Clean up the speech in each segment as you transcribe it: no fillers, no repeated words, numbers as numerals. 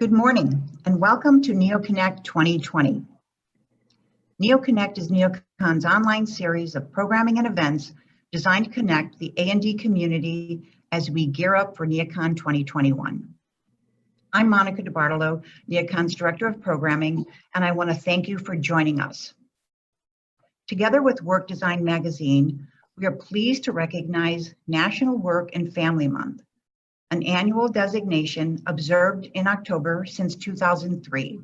Good morning and welcome to NeoConnect 2020. NeoConnect is NeoCon's online series of programming and events designed to connect the A&D community as we gear up for NeoCon 2021. I'm Monica DiBartolo, NeoCon's Director of Programming, and I want to thank you for joining us. Together with Work Design Magazine, we are pleased to recognize National Work and Family Month, an annual designation observed in October since 2003.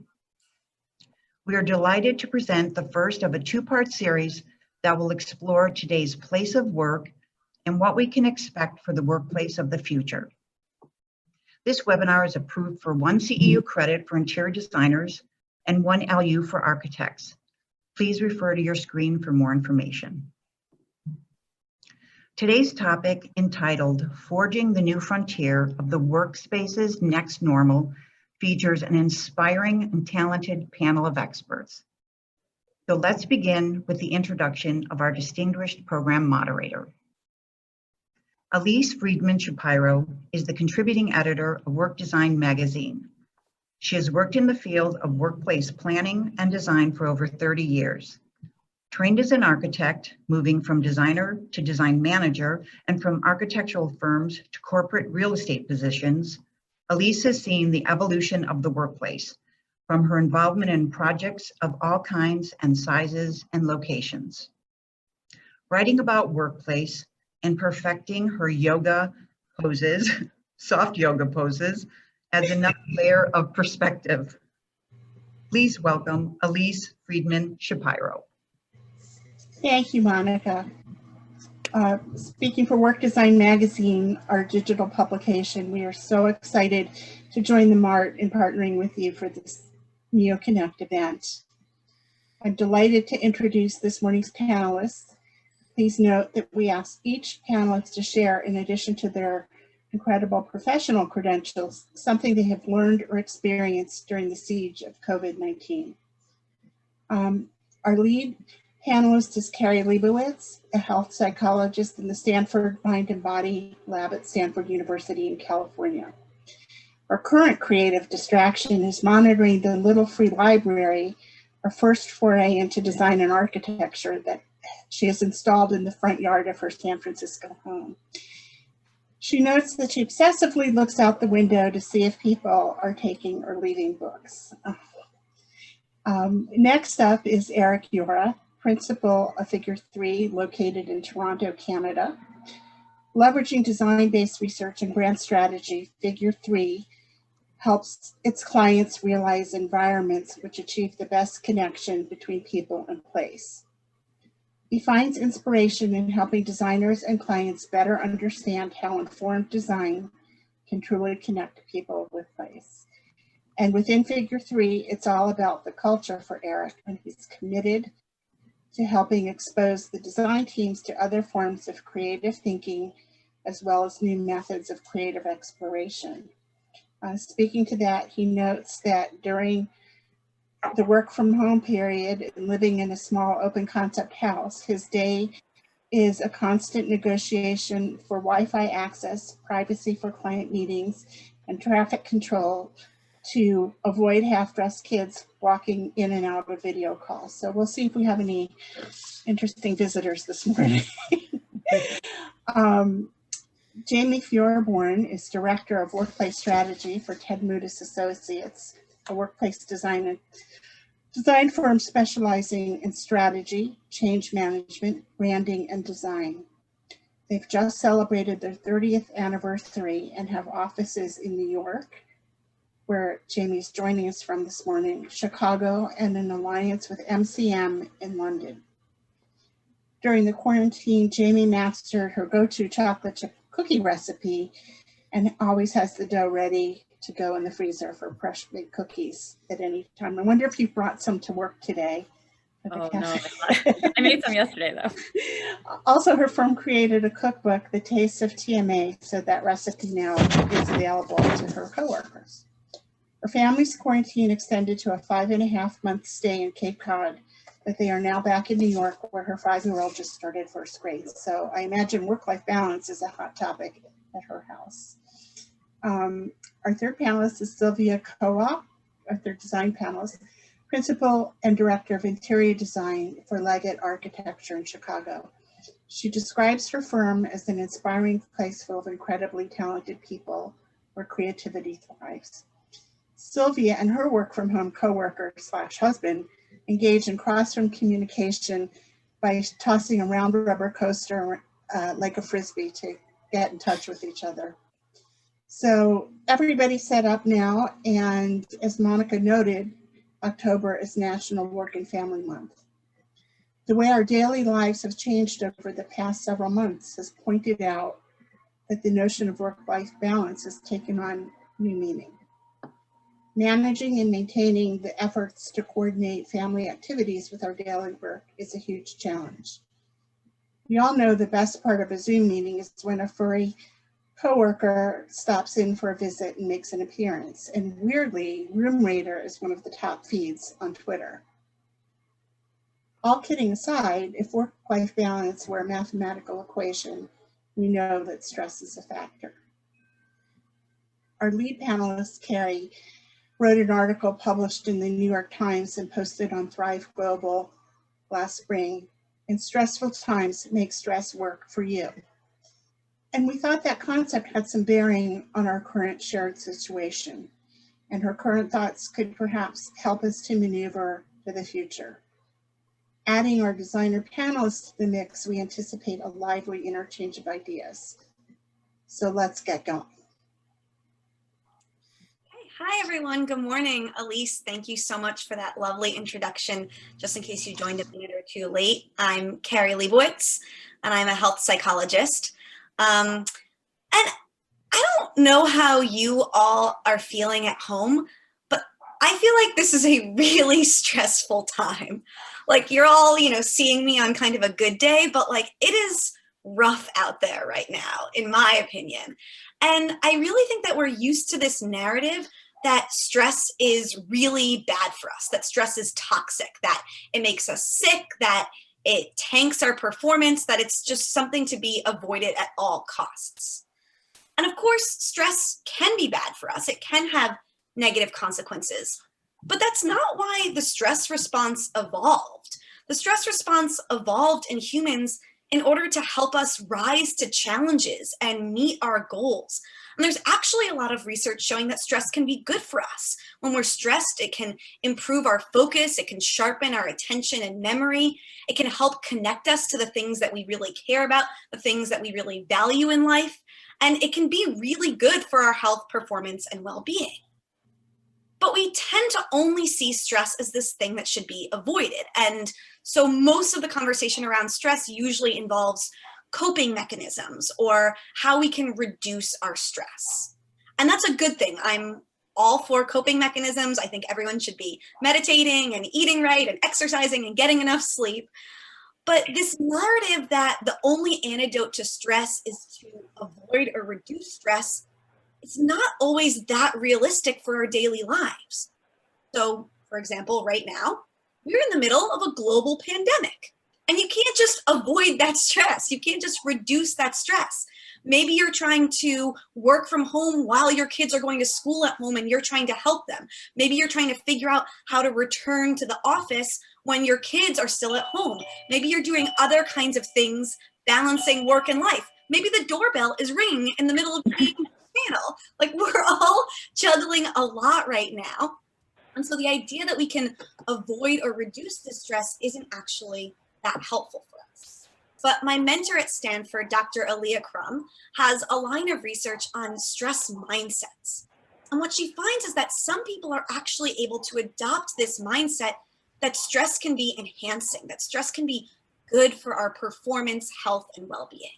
We are delighted to present the first of a two-part series that will explore today's place of work and what we can expect for the workplace of the future. This webinar is approved for 1 CEU credit for interior designers and 1 LU for architects. Please refer to your screen for more information. Today's topic, entitled Forging the New Frontier of the Workspace's Next Normal, features an inspiring and talented panel of experts. So let's begin with the introduction of our distinguished program moderator. Elise Friedman Shapiro is the contributing editor of Work Design Magazine. She has worked in the field of workplace planning and design for over 30 years. Trained as an architect, moving from designer to design manager and from architectural firms to corporate real estate positions, Elise has seen the evolution of the workplace from her involvement in projects of all kinds and sizes and locations. Writing about workplace and perfecting her yoga poses, soft yoga poses, adds another layer of perspective. Please welcome Elise Friedman Shapiro. Thank you, Monica. Speaking for Work Design Magazine, our digital publication, we are so excited to join the MART in partnering with you for this NeoConnect event. I'm delighted to introduce this morning's panelists. Please note that we ask each panelist to share, in addition to their incredible professional credentials, something they have learned or experienced during the siege of COVID-19. Our lead panelist is Carrie Leibowitz, a health psychologist in the Stanford Mind and Body Lab at Stanford University in California. Our current creative distraction is monitoring the Little Free Library, our first foray into design and architecture that she has installed in the front yard of her San Francisco home. She notes that she obsessively looks out the window to see if people are taking or leaving books. Next up is Eric Yora, principal of Figure 3, located in Toronto, Canada. Leveraging design-based research and brand strategy, Figure 3 helps its clients realize environments which achieve the best connection between people and place. He finds inspiration in helping designers and clients better understand how informed design can truly connect people with place. And within Figure 3, it's all about the culture for Eric, and he's committed to helping expose the design teams to other forms of creative thinking, as well as new methods of creative exploration. Speaking to that, he notes that during the work from home period and living in a small open concept house, his day is a constant negotiation for Wi-Fi access, privacy for client meetings, and traffic control to avoid half-dressed kids walking in and out of video calls. So we'll see if we have any interesting visitors this morning. Jamie Feuerborn is Director of Workplace Strategy for Ted Moodis Associates, a workplace design firm specializing in strategy, change management, branding, and design. They've just celebrated their 30th anniversary and have offices in New York, where Jamie's joining us from this morning, Chicago, and an alliance with MCM in London. During the quarantine, Jamie mastered her go-to chocolate chip cookie recipe and always has the dough ready to go in the freezer for fresh baked cookies at any time. I wonder if you brought some to work today. Oh, no, I made some yesterday though. Also, her firm created a cookbook, The Taste of TMA, so that recipe now is available to her coworkers. Her family's quarantine extended to a 5.5-month stay in Cape Cod, but they are now back in New York, where her 5-year-old just started first grade. So I imagine work-life balance is a hot topic at her house. Our third panelist is Sylvia Koa, our third design panelist, Principal and Director of Interior Design for Leggett Architecture in Chicago. She describes her firm as an inspiring place full of incredibly talented people where creativity thrives. Sylvia and her work from home coworker / husband engage in cross-room communication by tossing a round rubber coaster like a Frisbee to get in touch with each other. So everybody's set up now, and as Monica noted, October is National Work and Family Month. The way our daily lives have changed over the past several months has pointed out that the notion of work-life balance has taken on new meaning. Managing and maintaining the efforts to coordinate family activities with our daily work is a huge challenge. We all know the best part of a Zoom meeting is when a furry coworker stops in for a visit and makes an appearance. And weirdly, Room Raider is one of the top feeds on Twitter. All kidding aside, if work-life balance were a mathematical equation, we know that stress is a factor. Our lead panelist, Carrie, wrote an article published in the New York Times and posted on Thrive Global last spring, "In Stressful Times, Make Stress Work for You." And we thought that concept had some bearing on our current shared situation, and her current thoughts could perhaps help us to maneuver for the future. Adding our designer panelists to the mix, we anticipate a lively interchange of ideas. So let's get going. Hi, everyone. Good morning. Elise, thank you so much for that lovely introduction. Just in case you joined a minute or two late, I'm Carrie Leibowitz, and I'm a health psychologist. And I don't know how you all are feeling at home, but I feel like this is a really stressful time. Like you're all, seeing me on kind of a good day, but like it is rough out there right now, in my opinion. And I really think that we're used to this narrative that stress is really bad for us, that stress is toxic, that it makes us sick, that it tanks our performance, that it's just something to be avoided at all costs. And of course, stress can be bad for us. It can have negative consequences, but that's not why the stress response evolved. The stress response evolved in humans in order to help us rise to challenges and meet our goals. And there's actually a lot of research showing that stress can be good for us. When we're stressed, it can improve our focus, it can sharpen our attention and memory, it can help connect us to the things that we really care about, the things that we really value in life, and it can be really good for our health, performance, and well-being. But we tend to only see stress as this thing that should be avoided. And so most of the conversation around stress usually involves coping mechanisms or how we can reduce our stress. And that's a good thing. I'm all for coping mechanisms. I think everyone should be meditating and eating right and exercising and getting enough sleep. But this narrative that the only antidote to stress is to avoid or reduce stress, it's not always that realistic for our daily lives. So, for example, right now, we're in the middle of a global pandemic. And you can't just avoid that stress. You can't just reduce that stress. Maybe you're trying to work from home while your kids are going to school at home and you're trying to help them. Maybe you're trying to figure out how to return to the office when your kids are still at home. Maybe you're doing other kinds of things, balancing work and life. Maybe the doorbell is ringing in the middle of the panel. Like we're all juggling a lot right now. And so the idea that we can avoid or reduce this stress isn't actually that helpful for us. But my mentor at Stanford, Dr. Elise Crum, has a line of research on stress mindsets. And what she finds is that some people are actually able to adopt this mindset that stress can be enhancing, that stress can be good for our performance, health, and well-being.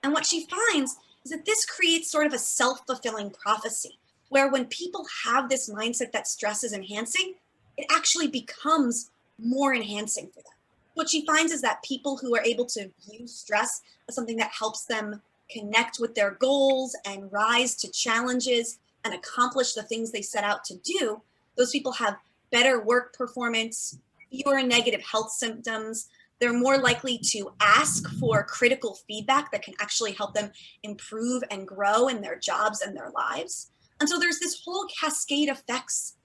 And what she finds is that this creates sort of a self-fulfilling prophecy, where when people have this mindset that stress is enhancing, it actually becomes more enhancing for them. What she finds is that people who are able to view stress as something that helps them connect with their goals and rise to challenges and accomplish the things they set out to do, those people have better work performance, fewer negative health symptoms. They're more likely to ask for critical feedback that can actually help them improve and grow in their jobs and their lives. And so there's this whole cascade of effects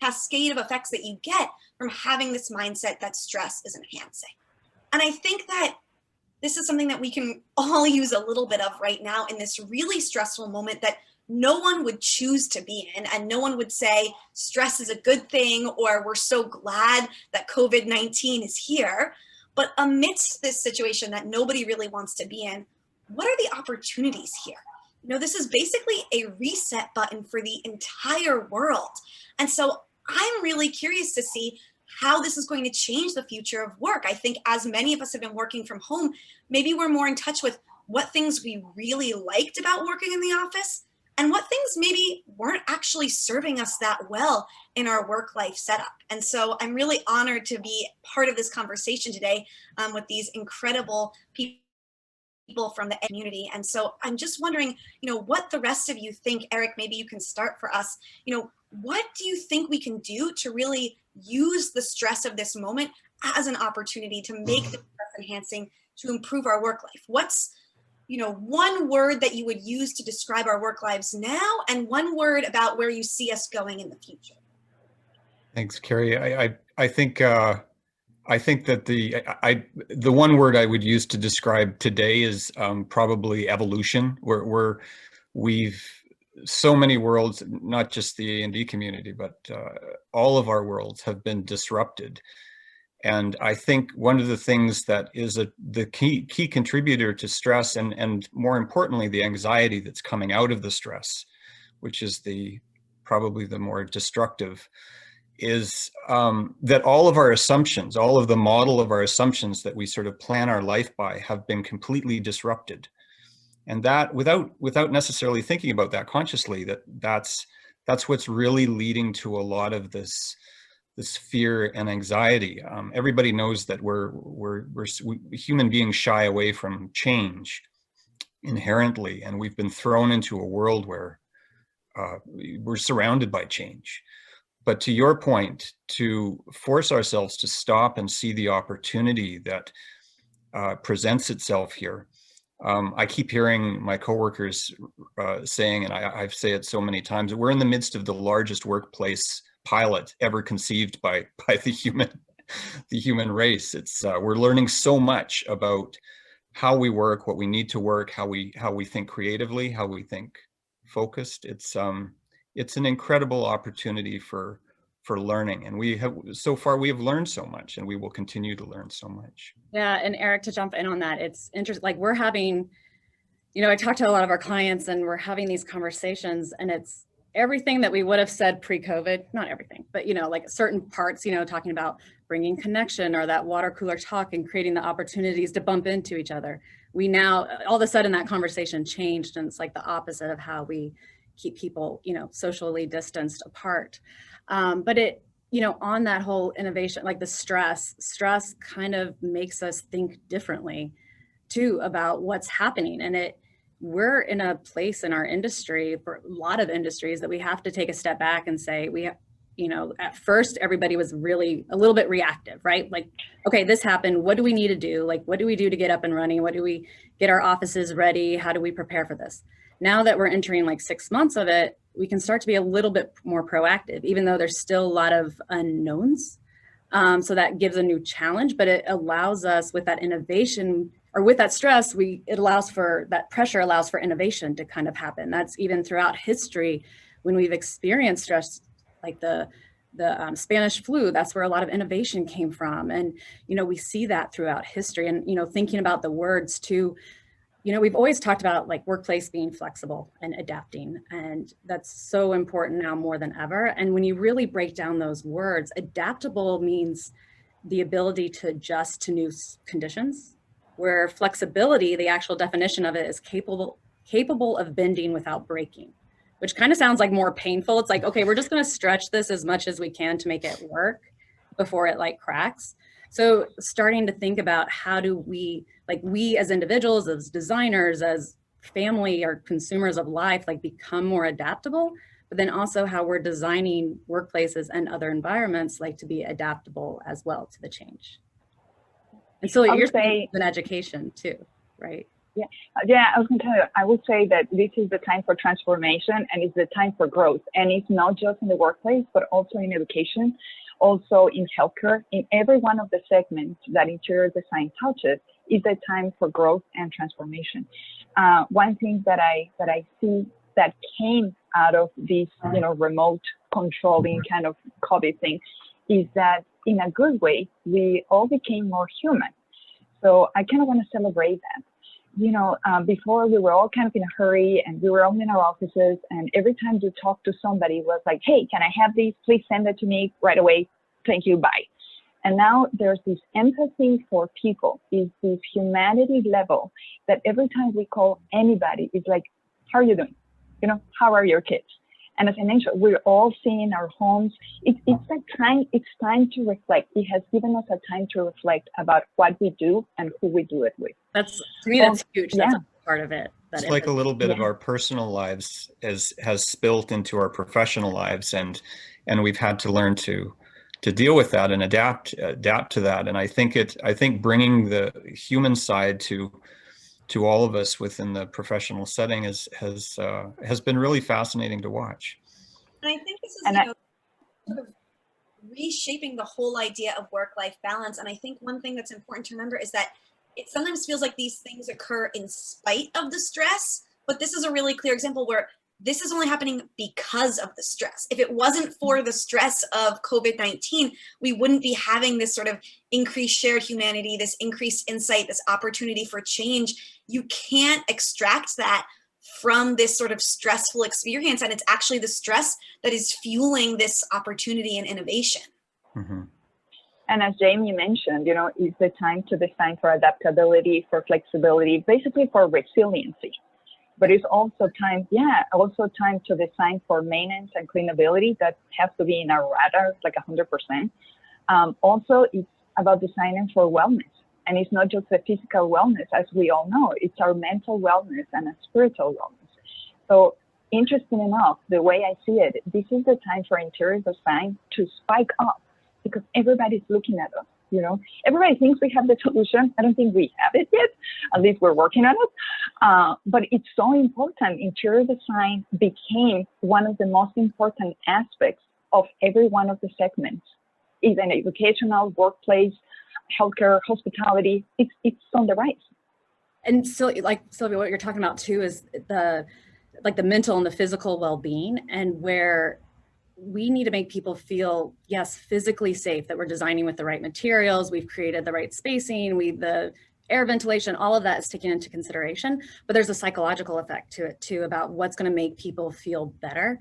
that you get from having this mindset that stress is enhancing. And I think that this is something that we can all use a little bit of right now in this really stressful moment that no one would choose to be in, and no one would say stress is a good thing or we're so glad that COVID-19 is here. But amidst this situation that nobody really wants to be in, what are the opportunities here? You know, this is basically a reset button for the entire world. And so I'm really curious to see how this is going to change the future of work. I think as many of us have been working from home, maybe we're more in touch with what things we really liked about working in the office and what things maybe weren't actually serving us that well in our work-life setup. And so I'm really honored to be part of this conversation today with these incredible people from the community. And so I'm just wondering, you know, what the rest of you think. Eric, maybe you can start for us. You know, what do you think we can do to really use the stress of this moment as an opportunity to make the stress enhancing, to improve our work life? What's, you know, one word that you would use to describe our work lives now, and one word about where you see us going in the future? Thanks, Carrie. I think that the one word I would use to describe today is probably evolution. We've so many worlds, not just the A&D community, but all of our worlds have been disrupted. And I think one of the things that is the key contributor to stress, and more importantly, the anxiety that's coming out of the stress, which is probably the more destructive, is that all of our assumptions, all of the model of our assumptions that we sort of plan our life by have been completely disrupted. And that without necessarily thinking about that consciously, that's what's really leading to a lot of this fear and anxiety. Everybody knows that we human beings shy away from change inherently, and we've been thrown into a world where we're surrounded by change. But to your point, to force ourselves to stop and see the opportunity that presents itself here. I keep hearing my coworkers saying, and I say it so many times, that we're in the midst of the largest workplace pilot ever conceived by the human race. We're learning so much about how we work, what we need to work, how we think creatively, how we think focused. It's an incredible opportunity for learning, and so far we have learned so much, and we will continue to learn so much. Yeah, and Eric, to jump in on that, it's interesting. Like, we're having, you know, I talk to a lot of our clients, and we're having these conversations, and it's everything that we would have said pre-COVID, not everything, but, you know, like certain parts, you know, talking about bringing connection or that water cooler talk and creating the opportunities to bump into each other. We now, all of a sudden that conversation changed, and it's like the opposite of how we keep people, you know, socially distanced apart. But it, you know, on that whole innovation, like the stress kind of makes us think differently too about what's happening. And we're in a place in our industry, for a lot of industries, that we have to take a step back and say, you know, at first everybody was really a little bit reactive, right? Like, okay, this happened. What do we need to do? Like, what do we do to get up and running? What do we get our offices ready? How do we prepare for this? Now that we're entering like 6 months of it, we can start to be a little bit more proactive, even though there's still a lot of unknowns. So that gives a new challenge, but it allows us, with that innovation or with that stress, that pressure allows for innovation to kind of happen. That's even throughout history, when we've experienced stress, like the Spanish flu, that's where a lot of innovation came from. And, you know, we see that throughout history. And, you know, thinking about the words too, you know, we've always talked about like workplace being flexible and adapting, and that's so important now more than ever. And when you really break down those words, adaptable means the ability to adjust to new conditions, where flexibility, the actual definition of it, is capable of bending without breaking, which kind of sounds like more painful. It's like, okay, we're just going to stretch this as much as we can to make it work before it like cracks. So starting to think about how do we, like, we as individuals, as designers, as family or consumers of life, like become more adaptable, but then also how we're designing workplaces and other environments like to be adaptable as well to the change. And so you're saying in education too, right? Yeah, I was going to tell you, I would say that this is the time for transformation and it's the time for growth. And it's not just in the workplace, but also in education, also in healthcare, in every one of the segments that interior design touches is a time for growth and transformation. One thing that I see that came out of this, remote controlling kind of COVID thing is that in a good way, we all became more human. So I kind of want to celebrate that. Before we were all kind of in a hurry and we were all in our offices, and every time you talk to somebody it was like, hey, can I have these? Please send it to me right away. Thank you, bye. And now there's this empathy for people, is this humanity level that every time we call anybody, it's like, how are you doing? How are your kids? And as I mentioned, we're all seeing our homes. It's time to reflect. It has given us a time to reflect about what we do and who we do it with. To me, that's huge. That's a part of it. It's like a little bit of our personal lives has spilt into our professional lives, and we've had to learn to deal with that and adapt to that. And I think bringing the human side to all of us within the professional setting has been really fascinating to watch. And I think this is sort of reshaping the whole idea of work-life balance. And I think one thing that's important to remember is that it sometimes feels like these things occur in spite of the stress, but this is a really clear example where this is only happening because of the stress. If it wasn't for the stress of COVID-19, we wouldn't be having this sort of increased shared humanity, this increased insight, this opportunity for change. You can't extract that from this sort of stressful experience. And it's actually the stress that is fueling this opportunity and innovation. Mm-hmm. And as Jamie mentioned, it's the time to design for adaptability, for flexibility, basically for resiliency. But it's also time to design for maintenance and cleanability. That has to be in our radar, like 100%. Also, it's about designing for wellness. And it's not just the physical wellness, as we all know, it's our mental wellness and a spiritual wellness. So interesting enough, the way I see it, this is the time for interior design to spike up because everybody's looking at us. Everybody thinks we have the solution. I don't think we have it yet. At least we're working on it. But it's so important. Interior design became one of the most important aspects of every one of the segments. It's an educational, workplace, healthcare, hospitality. It's on the rise. And so, like Sylvia, what you're talking about too is the mental and the physical well-being, and where we need to make people feel, yes, physically safe, that we're designing with the right materials, we've created the right spacing, the air ventilation, all of that is taken into consideration. But there's a psychological effect to it too, about what's going to make people feel better.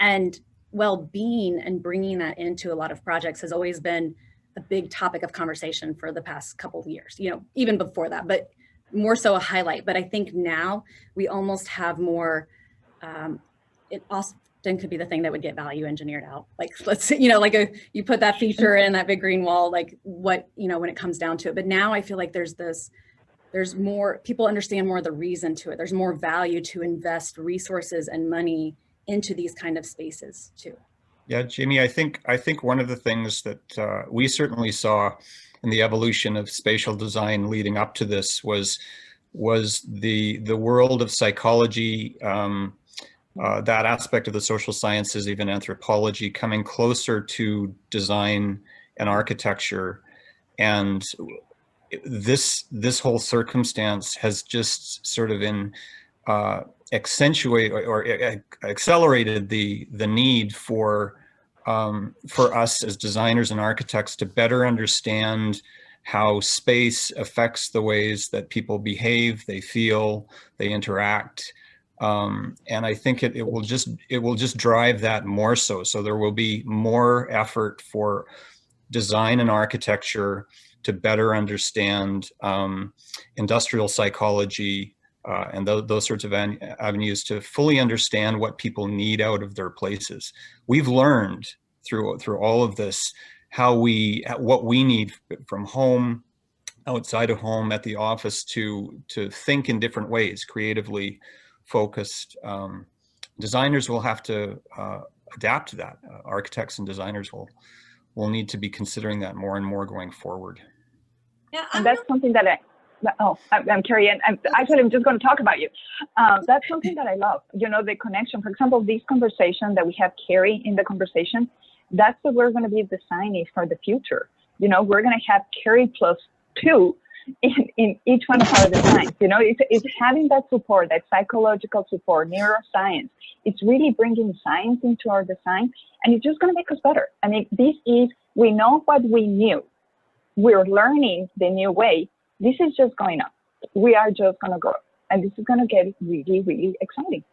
And well-being and bringing that into a lot of projects has always been a big topic of conversation for the past couple of years, even before that, but more so a highlight. But I think now we almost have more, it also then could be the thing that would get value engineered out. Like, let's say, you put that feature in that big green wall, like what, when it comes down to it. But now I feel like there's more, people understand more of the reason to it. There's more value to invest resources and money into these kind of spaces too. Yeah, Jamie, I think one of the things that we certainly saw in the evolution of spatial design leading up to this was the world of psychology, that aspect of the social sciences, even anthropology, coming closer to design and architecture. And this whole circumstance has just sort of accelerated the need for us as designers and architects to better understand how space affects the ways that people behave, they feel, they interact. And I think it will just drive that more so. So there will be more effort for design and architecture to better understand industrial psychology and those sorts of avenues to fully understand what people need out of their places. We've learned through all of this what we need from home, outside of home, at the office to think in different ways, creatively focused. Designers will have to adapt to that. Architects and designers will need to be considering that more and more going forward. Yeah, and that's something that I'm Carrie, and I'm just going to talk about you. That's something that I love. You know, the connection. For example, this conversation that we have Carrie in the conversation, that's what we're going to be designing for the future. You know, we're going to have Carrie +2 in each one of our designs. You know, it's having that support, that psychological support, neuroscience. It's really bringing science into our design, and it's just going to make us better. I mean, we know what we knew. We're learning the new way. This is just going up. We are just going to grow, and this is going to get really, really exciting.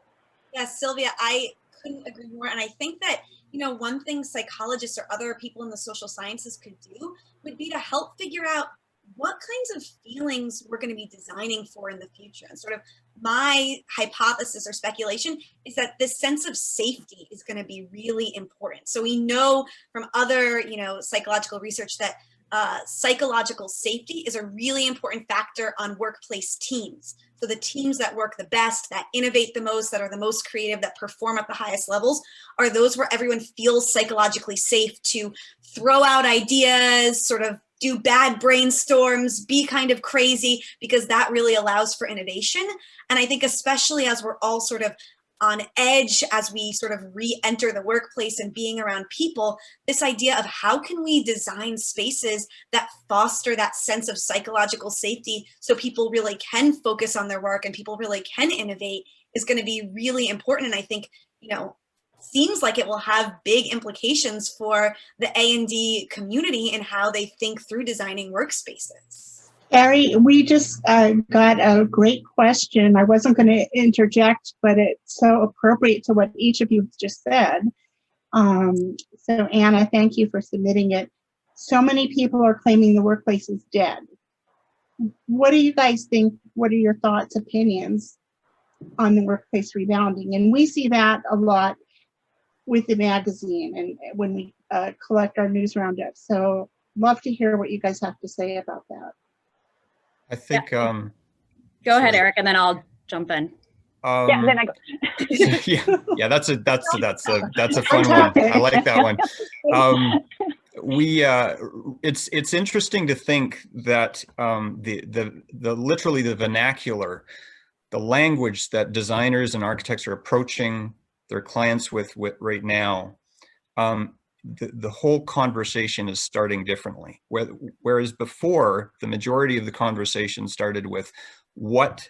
Yes, Sylvia, I couldn't agree more. And I think that, you know, one thing psychologists or other people in the social sciences could do would be to help figure out what kinds of feelings we're going to be designing for in the future. And sort of my hypothesis or speculation is that this sense of safety is going to be really important. So we know from other, you know, psychological research that psychological safety is a really important factor on workplace teams. So the teams that work the best, that innovate the most, that are the most creative, that perform at the highest levels, are those where everyone feels psychologically safe to throw out ideas, sort of do bad brainstorms, be kind of crazy, because that really allows for innovation. And I think especially as we're all sort of on edge as we sort of re-enter the workplace and being around people, this idea of how can we design spaces that foster that sense of psychological safety so people really can focus on their work and people really can innovate is going to be really important. And I think, you know, seems like it will have big implications for the A&D community and how they think through designing workspaces. Carrie, we just got a great question. I wasn't going to interject, but it's so appropriate to what each of you just said. So Anna, thank you for submitting it. So many people are claiming the workplace is dead. What do you guys think? What are your thoughts, opinions on the workplace rebounding? And we see that a lot with the magazine and when we collect our news roundup. So love to hear what you guys have to say about that. I think. Go ahead, Eric, and then I'll jump in. Yeah, then I go. yeah, that's a fun one. I like that one. It's interesting to think that literally the vernacular, the language that designers and architects are approaching their clients with right now, the whole conversation is starting differently. Whereas before, the majority of the conversation started with, what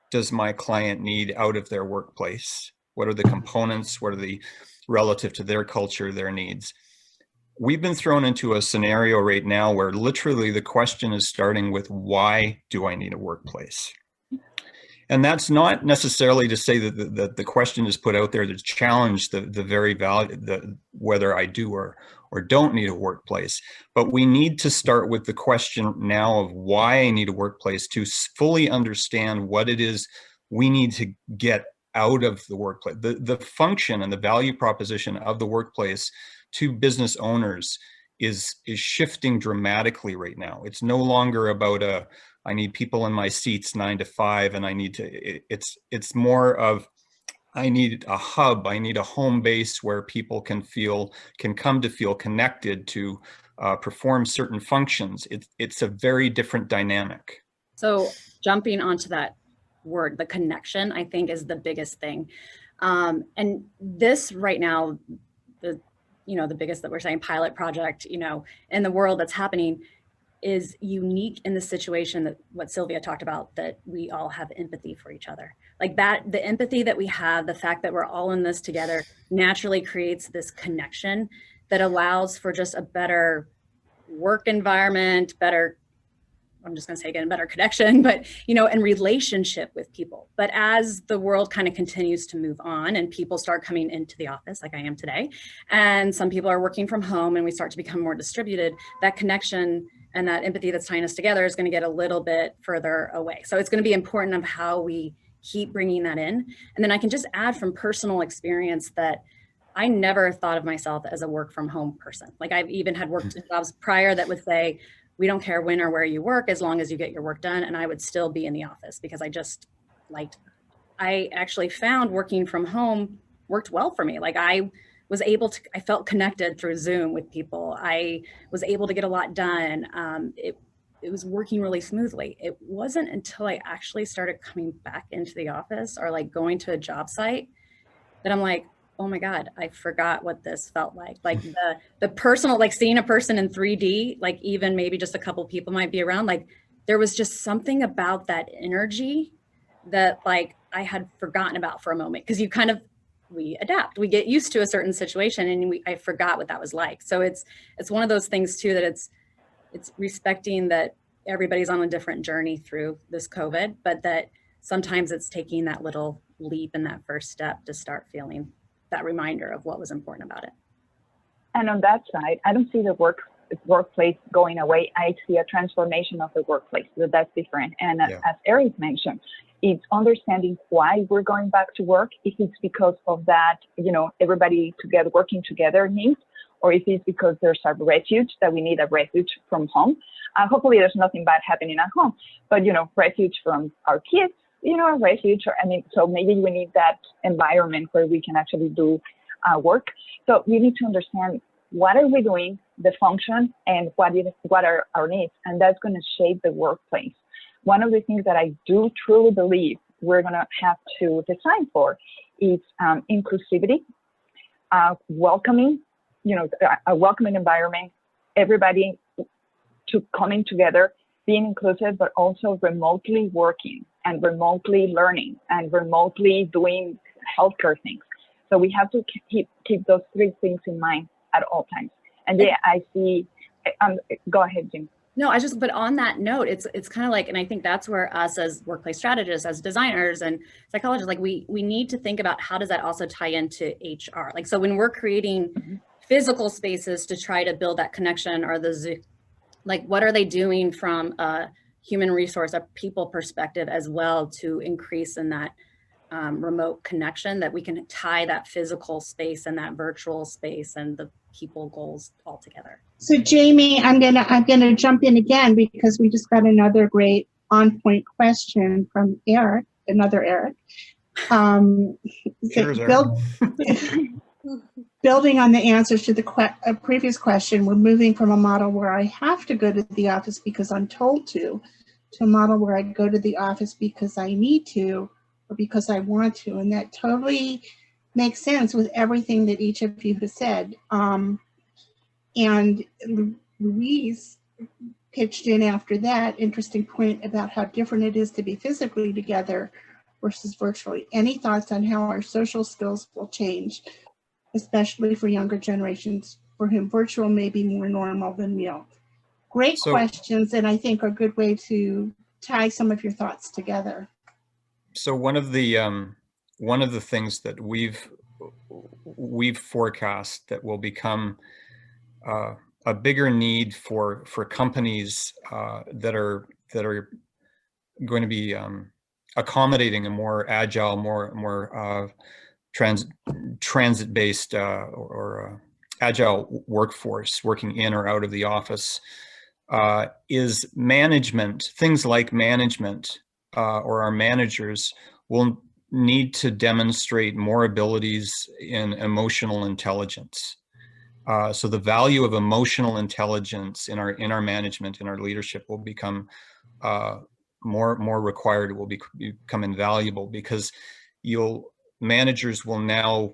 does my client need out of their workplace? What are the components? What are the relative to their culture, their needs? We've been thrown into a scenario right now where literally the question is starting with, why do I need a workplace? And that's not necessarily to say that the question is put out there to challenge the very value, whether I do or don't need a workplace. But we need to start with the question now of why I need a workplace to fully understand what it is we need to get out of the workplace. The function and the value proposition of the workplace to business owners is shifting dramatically right now. It's no longer about I need people in my seats 9 to 5, and I need to, it's more of, I need a hub, I need a home base where people can come to feel connected to perform certain functions. It's a very different dynamic. So jumping onto that word, the connection, I think is the biggest thing. And this right now, the biggest that we're saying pilot project, in the world that's happening is unique in the situation that what Sylvia talked about, that we all have empathy for each other. Like that, the empathy that we have, the fact that we're all in this together naturally creates this connection that allows for just a better work environment, better, I'm just gonna say again, better connection, but and relationship with people. But as the world kind of continues to move on and people start coming into the office like I am today, and some people are working from home and we start to become more distributed, that connection and that empathy that's tying us together is going to get a little bit further away. So it's going to be important of how we keep bringing that in. And then I can just add from personal experience that I never thought of myself as a work from home person. Like I've even had work jobs prior that would say, we don't care when or where you work as long as you get your work done. And I would still be in the office because I just liked that. I actually found working from home worked well for me. Like I felt connected through Zoom with people. I was able to get a lot done. it was working really smoothly. It wasn't until I actually started coming back into the office or like going to a job site that I'm like, oh my God, I forgot what this felt like. Like the personal, like seeing a person in 3D, like even maybe just a couple people might be around, like there was just something about that energy that like I had forgotten about for a moment. Cause you kind of, we adapt, we get used to a certain situation and I forgot what that was like. So it's one of those things too, that it's respecting that everybody's on a different journey through this COVID, but that sometimes it's taking that little leap and that first step to start feeling that reminder of what was important about it. And on that side, I don't see the workplace going away. I see a transformation of the workplace. So that's different. And as Eric mentioned, it's understanding why we're going back to work. If it's because of that, you know, everybody together working together needs, or if it's because there's a refuge that we need a refuge from home. Hopefully there's nothing bad happening at home, but, you know, refuge from our kids, you know, a refuge, or, I mean, so maybe we need that environment where we can actually do work. So we need to understand what are we doing, the function, and what are our needs, and that's going to shape the workplace. One of the things that I do truly believe we're going to have to design for is inclusivity, welcoming, you know, a welcoming environment, everybody to coming together, being inclusive, but also remotely working and remotely learning and remotely doing healthcare things. So we have to keep those three things in mind at all times. And yeah, I see, go ahead, Jim. No, but on that note, it's kind of like, and I think that's where us as workplace strategists, as designers and psychologists, like we need to think about how does that also tie into HR? Like, so when we're creating physical spaces to try to build that connection, or like, what are they doing from a human resource, a people perspective as well, to increase in that remote connection, that we can tie that physical space and that virtual space and the people goals all together. So Jamie, I'm gonna jump in again because we just got another great on-point question from Eric, another Eric. Building on the answers to the previous question, we're moving from a model where I have to go to the office because I'm told to a model where I go to the office because I need to or because I want to, and that totally makes sense with everything that each of you has said. And Louise pitched in after that interesting point about how different it is to be physically together versus virtually. Any thoughts on how our social skills will change, especially for younger generations for whom virtual may be more normal than real? Great questions, and I think a good way to tie some of your thoughts together. So one of the things that we've forecast that will become a bigger need for companies that are going to be accommodating a more agile, more transit-based or agile workforce working in or out of the office is management. Things like management or our managers will need to demonstrate more abilities in emotional intelligence. So the value of emotional intelligence in our management, in our leadership, will become more required. It will become invaluable because managers will now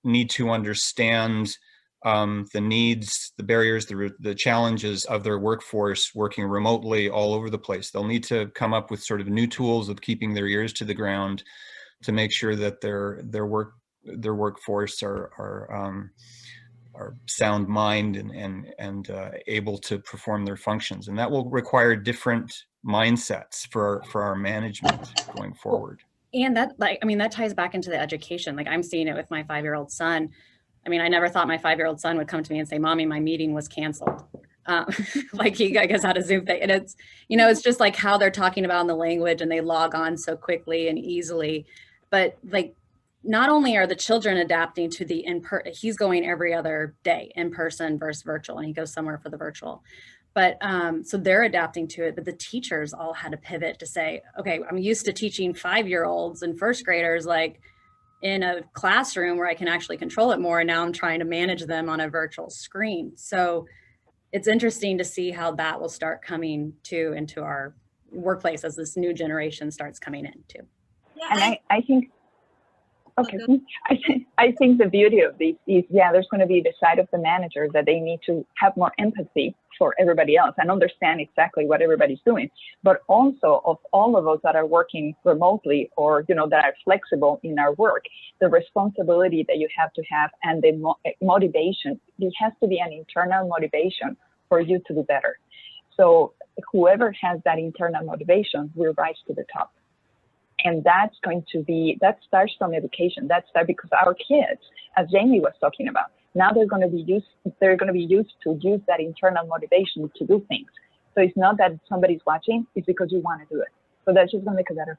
need to understand the needs, the barriers, the challenges of their workforce working remotely all over the place. They'll need to come up with sort of new tools of keeping their ears to the ground to make sure that their workforce are sound mind and able to perform their functions, and that will require different mindsets for our management going forward. And that ties back into the education. Like, I'm seeing it with my 5-year-old son. I mean, I never thought my 5-year-old son would come to me and say, "Mommy, my meeting was canceled." Like, he, I guess, had a Zoom thing, and it's, you know, it's just like how they're talking about in the language, and they log on so quickly and easily. But like, not only are the children adapting to the he's going every other day in person versus virtual, and he goes somewhere for the virtual. But so they're adapting to it, but the teachers all had to pivot to say, okay, I'm used to teaching 5-year-olds and first graders, like in a classroom where I can actually control it more. And now I'm trying to manage them on a virtual screen. So it's interesting to see how that will start coming into our workplace as this new generation starts coming in too. Yeah, And I think, okay, I think the beauty of this is, yeah, there's going to be the side of the manager that they need to have more empathy for everybody else and understand exactly what everybody's doing, but also of all of us that are working remotely or, you know, that are flexible in our work, the responsibility that you have to have and the motivation, it has to be an internal motivation for you to do better. So whoever has that internal motivation will rise to the top. And that's going to be, that starts from education. That starts because our kids, as Jamie was talking about, now they're going to be used to use that internal motivation to do things. So it's not that somebody's watching, it's because you want to do it. So that's just going to make it better.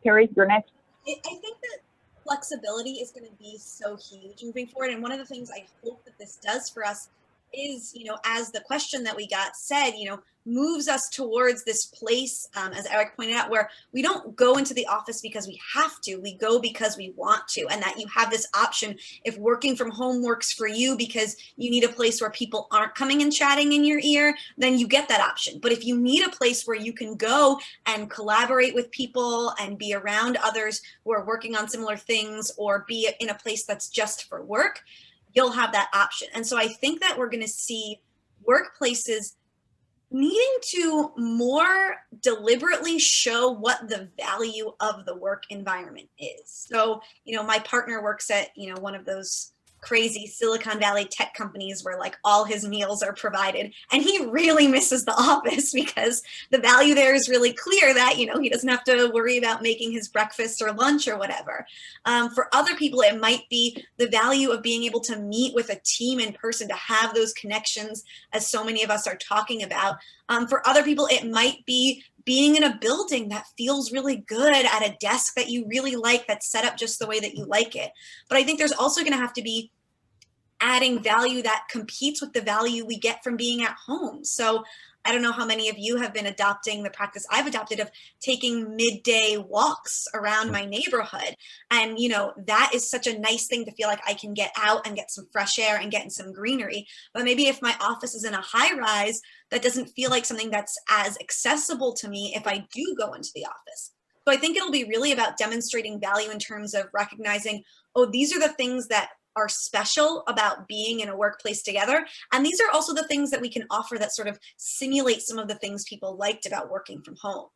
Carrie, you're next. I think that flexibility is going to be so huge moving forward. And one of the things I hope that this does for us is, you know, as the question that we got said, you know, moves us towards this place, as Eric pointed out, where we don't go into the office because we have to, we go because we want to, and that you have this option. If working from home works for you because you need a place where people aren't coming and chatting in your ear, then you get that option. But if you need a place where you can go and collaborate with people and be around others who are working on similar things, or be in a place that's just for work, you'll have that option. And so I think that we're going to see workplaces needing to more deliberately show what the value of the work environment is. So, you know, my partner works at, you know, one of those crazy Silicon Valley tech companies where like all his meals are provided, and he really misses the office because the value there is really clear that, you know, he doesn't have to worry about making his breakfast or lunch or whatever. For other people, it might be the value of being able to meet with a team in person, to have those connections, as so many of us are talking about. For other people, it might be being in a building that feels really good, at a desk that you really like, that's set up just the way that you like it. But I think there's also going to have to be adding value that competes with the value we get from being at home. So I don't know how many of you have been adopting the practice I've adopted of taking midday walks around my neighborhood. And, you know, that is such a nice thing to feel like I can get out and get some fresh air and get in some greenery. But maybe if my office is in a high rise, that doesn't feel like something that's as accessible to me if I do go into the office. So I think it'll be really about demonstrating value in terms of recognizing, oh, these are the things that are special about being in a workplace together. And these are also the things that we can offer that sort of simulate some of the things people liked about working from home.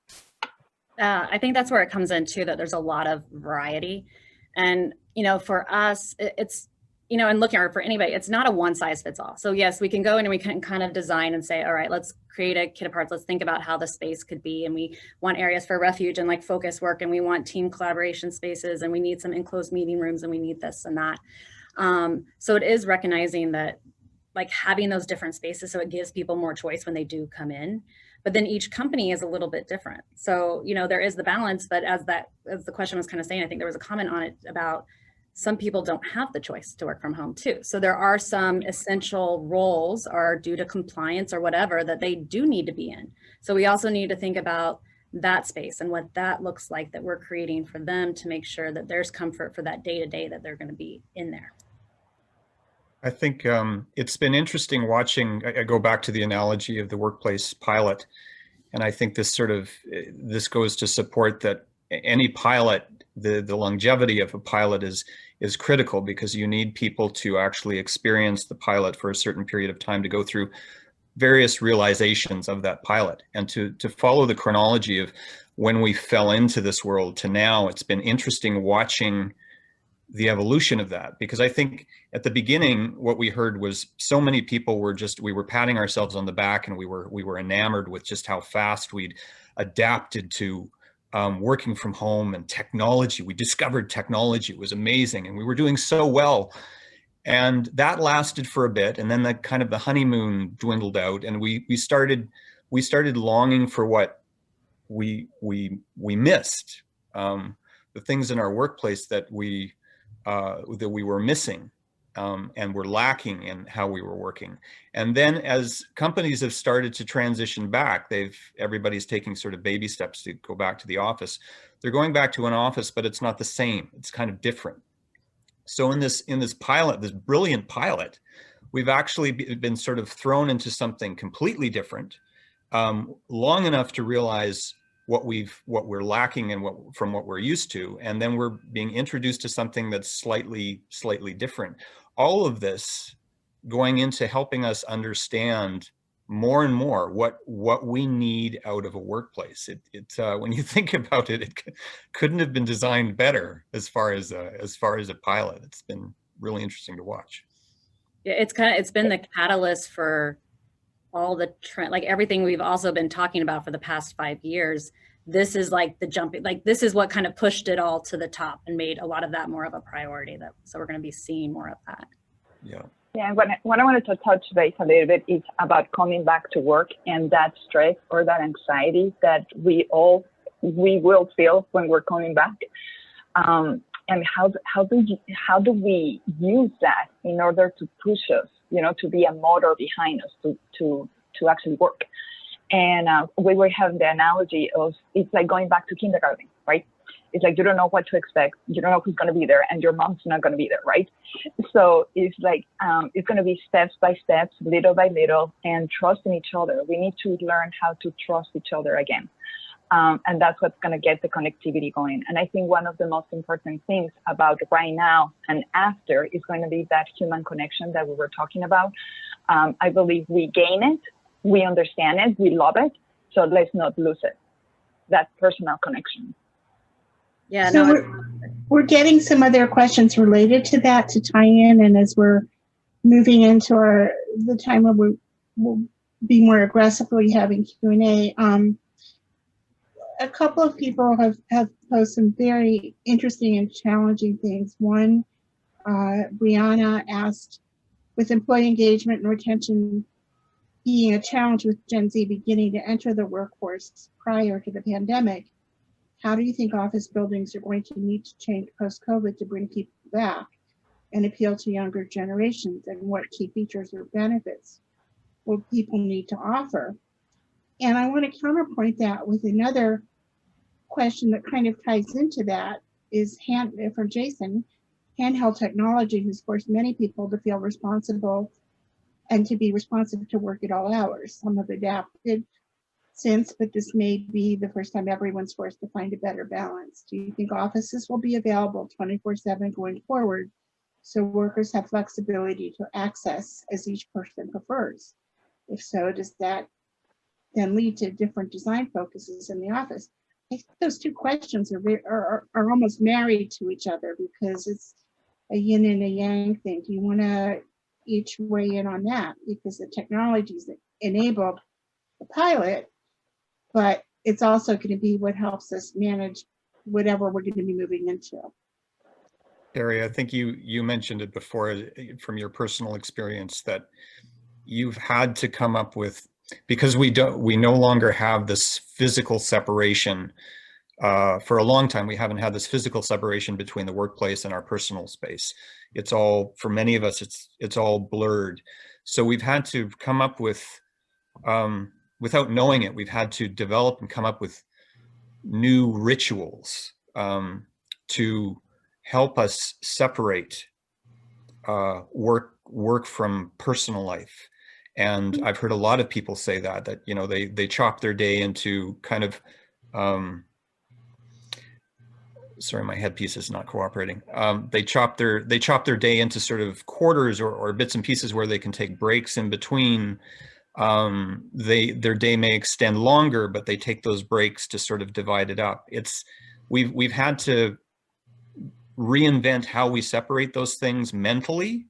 I think that's where it comes in too, that there's a lot of variety. And, you know, for us, it's, you know, and looking at for anybody, it's not a one size fits all. So yes, we can go in and we can kind of design and say, all right, let's create a kit of parts. Let's think about how the space could be. And we want areas for refuge and like focus work, and we want team collaboration spaces, and we need some enclosed meeting rooms, and we need this and that. So it is recognizing that, like, having those different spaces, so it gives people more choice when they do come in. But then each company is a little bit different. So, you know, there is the balance, but as the question was kind of saying, I think there was a comment on it about some people don't have the choice to work from home too. So there are some essential roles, or due to compliance or whatever, that they do need to be in. So we also need to think about that space and what that looks like that we're creating for them, to make sure that there's comfort for that day-to-day that they're going to be in there. I think it's been interesting watching. I go back to the analogy of the workplace pilot, and I think this goes to support that any pilot, the longevity of a pilot is critical, because you need people to actually experience the pilot for a certain period of time, to go through various realizations of that pilot, and to follow the chronology of when we fell into this world to now. It's been interesting watching the evolution of that, because I think at the beginning what we heard was so many people were we were patting ourselves on the back, and we were enamored with just how fast we'd adapted to working from home and technology. We discovered technology was amazing, and we were doing so well. And that lasted for a bit, and then the kind of the honeymoon dwindled out, and we started longing for what we missed, the things in our workplace that we were missing, and were lacking in how we were working. And then as companies have started to transition back, everybody's taking sort of baby steps to go back to the office. They're going back to an office, but it's not the same. It's kind of different. So in this pilot, this brilliant pilot, we've actually been sort of thrown into something completely different, long enough to realize what we're lacking and from what we're used to, and then we're being introduced to something that's slightly different. All of this going into helping us understand more and more what we need out of a workplace. When you think about it, it couldn't have been designed better as far as a pilot. It's been really interesting to watch. Yeah, it's been the catalyst for all the trend, like everything we've also been talking about for the past 5 years. This is like the jumping, like this is what kind of pushed it all to the top and made a lot of that more of a priority. So we're going to be seeing more of that. Yeah. Yeah, what I wanted to touch base a little bit is about coming back to work and that stress or that anxiety that we will feel when we're coming back. And how do we use that in order to push us, to be a motor behind us to actually work? And we were having the analogy of, it's like going back to kindergarten, right? It's like you don't know what to expect, you don't know who's going to be there, and your mom's not going to be there, right? So it's like it's going to be steps by steps, little by little, and trusting each other. We need to learn how to trust each other again. And that's what's going to get the connectivity going. And I think one of the most important things about right now and after is going to be that human connection that we were talking about. I believe we gain it, we understand it, we love it. So let's not lose it, that personal connection. Yeah, so no, we're getting some other questions related to that to tie in, and as we're moving into the time where we'll be more aggressively having Q&A. A couple of people have posed some very interesting and challenging things. One, Brianna asked, with employee engagement and retention being a challenge with Gen Z beginning to enter the workforce prior to the pandemic, how do you think office buildings are going to need to change post-COVID to bring people back and appeal to younger generations? And what key features or benefits will people need to offer? And I want to counterpoint that with another question that kind of ties into that is from Jason, handheld technology has forced many people to feel responsible and to be responsive to work at all hours. Some have adapted since, but this may be the first time everyone's forced to find a better balance. Do you think offices will be available 24/7 going forward so workers have flexibility to access as each person prefers? If so, does that then lead to different design focuses in the office? I think those two questions are almost married to each other because it's a yin and a yang thing. Do you want to each weigh in on that? Because the technologies that enable the pilot, but it's also going to be what helps us manage whatever we're going to be moving into. Carrie, I think you mentioned it before from your personal experience that you've had to come up with, because we no longer have this physical separation. For a long time, we haven't had this physical separation between the workplace and our personal space. It's all, for many of us, it's all blurred. So we've had to come up with, without knowing it, we've had to develop and come up with new rituals to help us separate work from personal life. And I've heard a lot of people say that they chop their day into kind of, sorry, my headpiece is not cooperating. They chop their day into sort of quarters or bits and pieces where they can take breaks in between. Their day may extend longer, but they take those breaks to sort of divide it up. We've had to reinvent how we separate those things mentally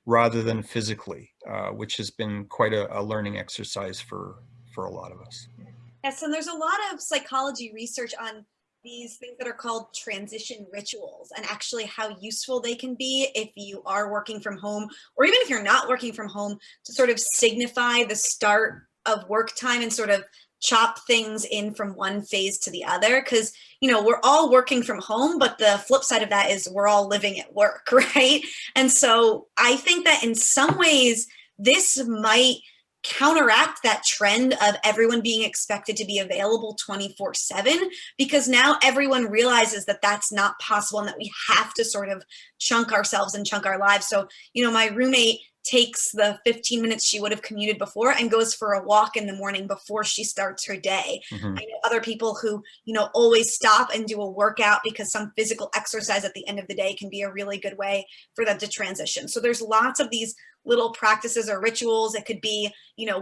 rather than physically, which has been quite a learning exercise for a lot of us. Yes, and there's a lot of psychology research on these things that are called transition rituals and actually how useful they can be if you are working from home, or even if you're not working from home, to sort of signify the start of work time and sort of chop things in from one phase to the other. Because, we're all working from home, but the flip side of that is we're all living at work, right? And so I think that in some ways, this might counteract that trend of everyone being expected to be available 24/7, because now everyone realizes that that's not possible and that we have to sort of chunk ourselves and chunk our lives. So, my roommate takes the 15 minutes she would have commuted before and goes for a walk in the morning before she starts her day. Mm-hmm. I know other people who, always stop and do a workout because some physical exercise at the end of the day can be a really good way for them to transition. So there's lots of these little practices or rituals. It could be,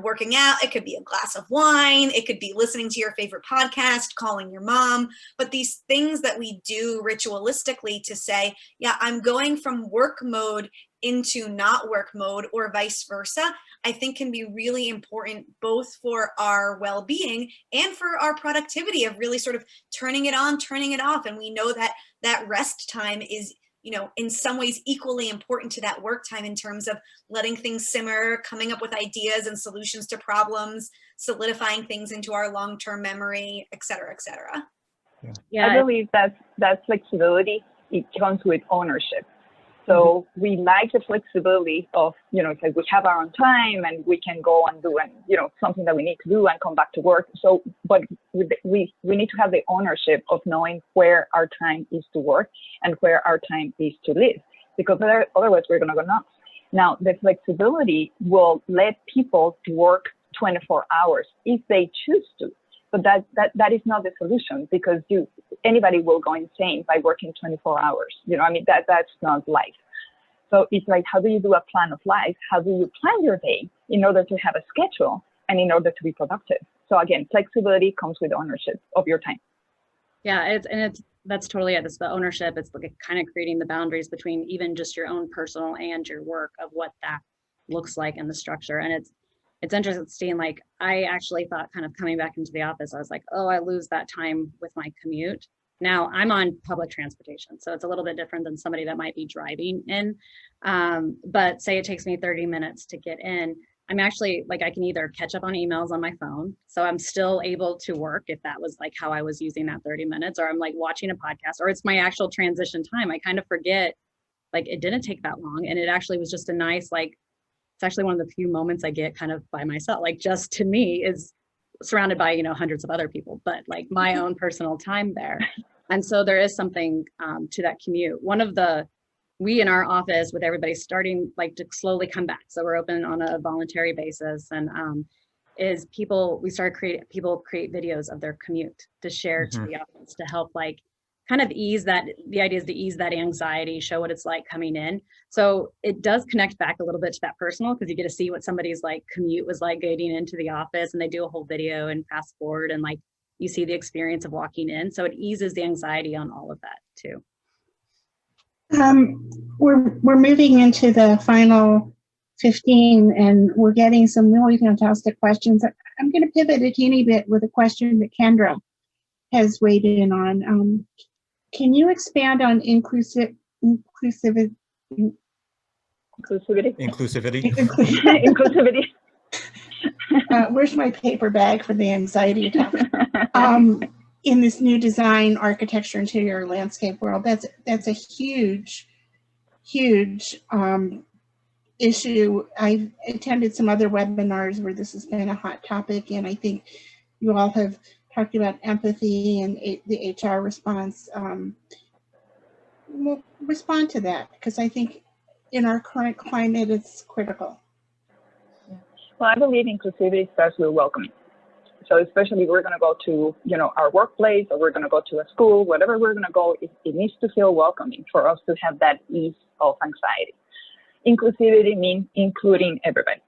working out. It could be a glass of wine. It could be listening to your favorite podcast, calling your mom. But these things that we do ritualistically to say, yeah, I'm going from work mode into not work mode or vice versa, I think can be really important both for our well-being and for our productivity of really sort of turning it on, turning it off. And we know that that rest time is, in some ways equally important to that work time in terms of letting things simmer, coming up with ideas and solutions to problems, solidifying things into our long-term memory, et cetera, et cetera. Yeah, I believe that flexibility, it comes with ownership. So we like the flexibility of, it's like we have our own time and we can go and do something that we need to do and come back to work. So, but we need to have the ownership of knowing where our time is to work and where our time is to live, because otherwise we're going to go nuts. Now, the flexibility will let people work 24 hours if they choose to. But that is not the solution, because anybody will go insane by working 24 hours. That's not life. So it's like, how do you do a plan of life? How do you plan your day in order to have a schedule and in order to be productive? So again, flexibility comes with ownership of your time. Yeah, that's totally it. It's the ownership. It's like kind of creating the boundaries between even just your own personal and your work of what that looks like in the structure. And it's interesting, like I actually thought, kind of coming back into the office, I was like, oh, I lose that time with my commute. Now I'm on public transportation, so it's a little bit different than somebody that might be driving in. But say it takes me 30 minutes to get in. I'm actually like, I can either catch up on emails on my phone, so I'm still able to work if that was like how I was using that 30 minutes, or I'm like watching a podcast, or it's my actual transition time. I kind of forget, like it didn't take that long, and it actually was just a nice, like, it's actually one of the few moments I get kind of by myself, like just to me, is surrounded by, hundreds of other people, but like my own personal time there. And so there is something to that commute. We in our office with everybody starting like to slowly come back. So we're open on a voluntary basis, and people create videos of their commute to share to the office to help like kind of ease that. The idea is to ease that anxiety, show what it's like coming in. So it does connect back a little bit to that personal, because you get to see what somebody's like commute was like getting into the office, and they do a whole video and fast forward, and like you see the experience of walking in. So it eases the anxiety on all of that too. We're moving into the final 15, and we're getting some really fantastic questions. I'm going to pivot a teeny bit with a question that Kendra has weighed in on. Can you expand on inclusivity? Where's my paper bag for the anxiety attack? In this new design, architecture, interior, landscape world, that's a huge issue. I've attended some other webinars where this has been a hot topic, and I think you all have talked about empathy and the HR response. We'll respond to that, because I think in our current climate, it's critical. Well, I believe inclusivity starts with welcoming. So especially we're going to go to, our workplace, or we're going to go to a school, whatever we're going to go, it needs to feel welcoming for us to have that ease of anxiety. Inclusivity means including everybody.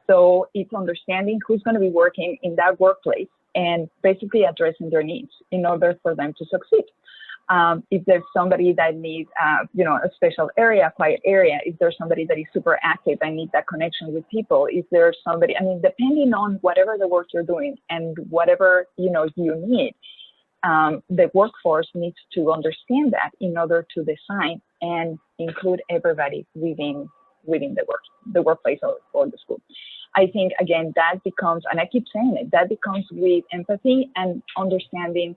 So it's understanding who's going to be working in that workplace and basically addressing their needs in order for them to succeed. If there's somebody that needs, a special area, quiet area, if there's somebody that is super active and needs that connection with people, if there's somebody, depending on whatever the work you're doing and whatever, you need, the workforce needs to understand that in order to design and include everybody within the workplace or the school. I think, again, that becomes, and I keep saying it, that becomes with empathy and understanding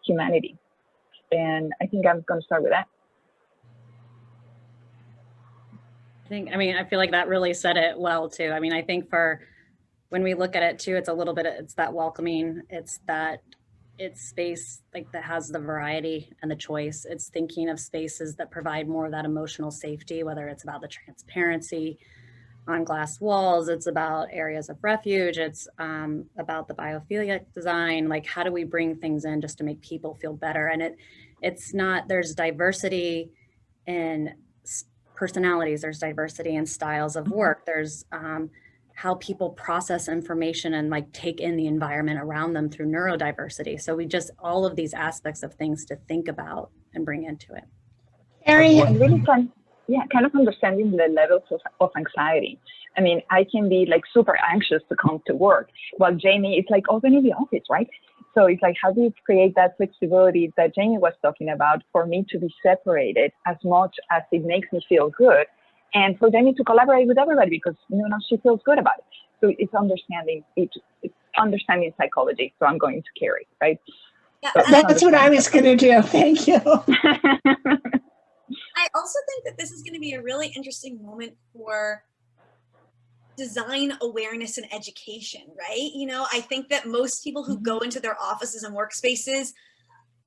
humanity. And I think I'm going to start with that. I feel like that really said it well too. I think when we look at it too, it's that welcoming, it's space like that has the variety and the choice. It's thinking of spaces that provide more of that emotional safety, whether it's about the transparency, on glass walls. It's about areas of refuge. It's about the biophilic design. Like, how do we bring things in just to make people feel better? And it's not, there's diversity in personalities, there's diversity in styles of work. There's how people process information and like take in the environment around them through neurodiversity. So we just, all of these aspects of things to think about and bring into it. Carrie, And really kind of understanding the levels of anxiety. I mean, I can be like super anxious to come to work, while Jamie is like often in the office, right? So it's like, how do you create that flexibility that Jamie was talking about for me to be separated as much as it makes me feel good, and for Jamie to collaborate with everybody because, you know, she feels good about it. So it's understanding psychology. So I'm going to Carrie, right? Yeah, So that's what I was going to do. Thank you. I also think that this is going to be a really interesting moment for design awareness and education, right? You know, I think that most people who go into their offices and workspaces,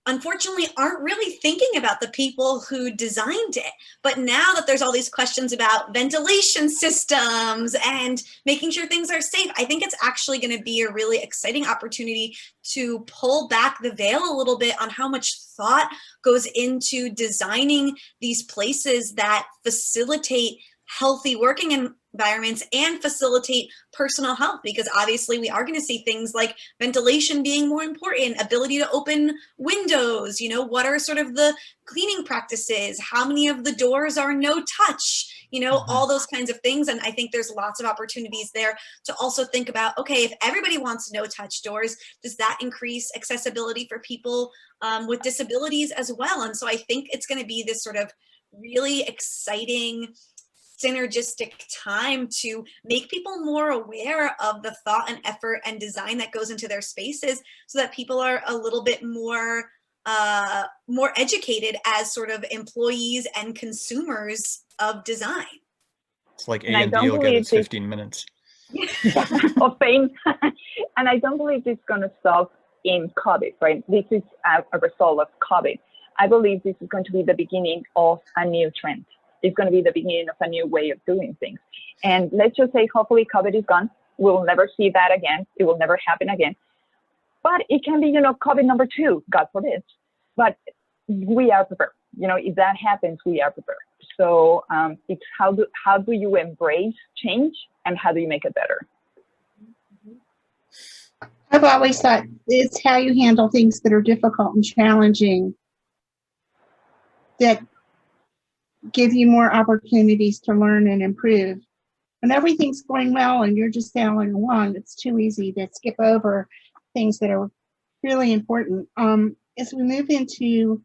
unfortunately, aren't really thinking about the people who designed it. But now that there's all these questions about ventilation systems and making sure things are safe, I think it's actually going to be a really exciting opportunity to pull back the veil a little bit on how much thought goes into designing these places that facilitate healthy working environments and facilitate personal health, because obviously we are going to see things like ventilation being more important, ability to open windows, you know, what are sort of the cleaning practices, how many of the doors are no touch, you know, all those kinds of things. And I think there's lots of opportunities there to also think about, okay, if everybody wants no touch doors, does that increase accessibility for people with disabilities as well? And so I think it's going to be this sort of really exciting synergistic time to make people more aware of the thought and effort and design that goes into their spaces, so that people are a little bit more educated as sort of employees and consumers of design. It's like And I A&D don't will get believe its 15 minutes. of pain. And I don't believe it's going to stop in COVID, right? This is a result of COVID. I believe this is going to be the beginning of a new trend. It's going to be the beginning of a new way of doing things. And let's just say, hopefully COVID is gone. We'll never see that again. It will never happen again. But it can be, you know, COVID number 2, God forbid. But we are prepared. You know, if that happens, we are prepared. So it's how do you embrace change, and how do you make it better? I've always thought it's how you handle things that are difficult and challenging that give you more opportunities to learn and improve. When everything's going well and you're just sailing along, it's too easy to skip over things that are really important. As we move into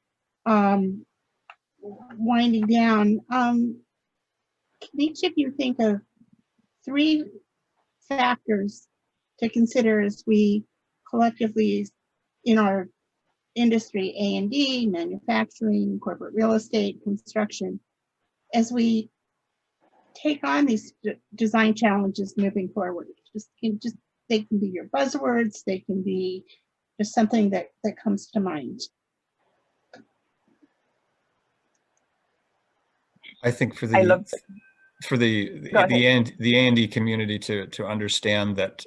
winding down, can each of you think of 3 factors to consider as we collectively in our industry, A&D, manufacturing, corporate real estate, construction, as we take on these design challenges moving forward? They can be your buzzwords, they can be just something that comes to mind. I think for I love the A&D community to understand that,